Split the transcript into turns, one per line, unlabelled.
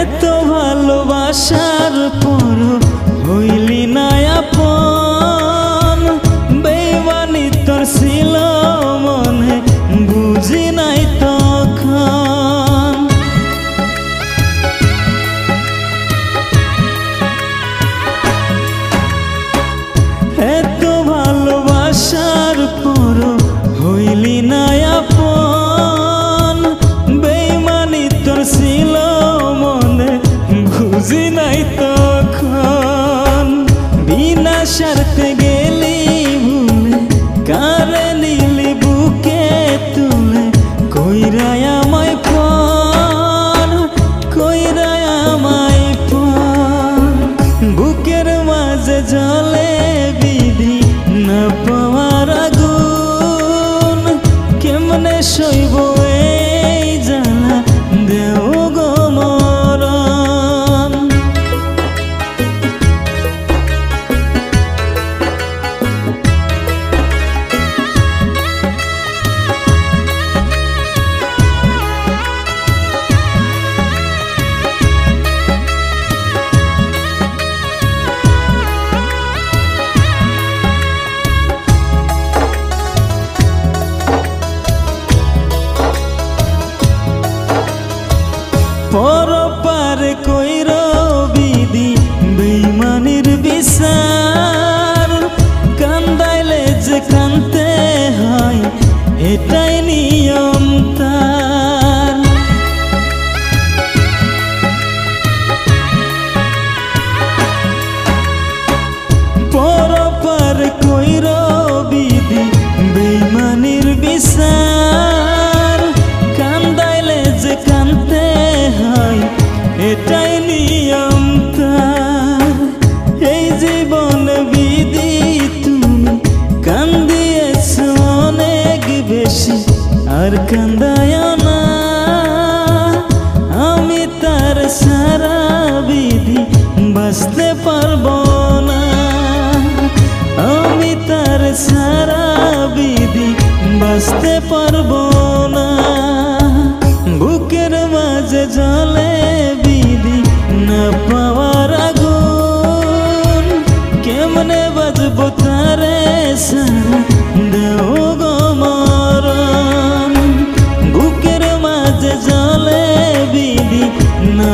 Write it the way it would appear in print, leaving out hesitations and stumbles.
এত ভালোবাসার পর হইলি না আপন, বেইমানি তোর ছিল মনে বুঝি নাই তখন। এত ভালোবাসার পর হইলি না আপন, বেইমানি তোর ছিল মনে বুঝি নাই তখন। বিনা স্বার্থে গেলি ভুলে কারে নিলি বুকে তুলে, কইরাই আমায় পর, কইরাই আমায় পর। বুকের মাঝে জলে বিধি না পাওয়ার আগুন, কেমনে সইব এই জ্বালা দেও গো মরণ। পরপার কইর বিধি বেইমানির বিচার, কান্দাইলে যে কানতে হয় এটাই নিয়ম তার। পরপার কইর বিধি বেইমানির বিচার, কান্দাইলে যে কানতে হয় এটাই নিয়ম তার। এই জীবন বিধি তুমি কান্দিয়েছ অনেক বেশি, আর কান্দায় না। আমি তার সারা বিধি বাঁচতে পারবো না, আমি তার সারা বিধি বাঁচতে পারবো না। বুকের মাঝে জলে বিধি না পাওয়ার আগুন, কেমনে বাজবো তারে সারা দেও গো মরণ। বুকের মাঝে জলে বিধি না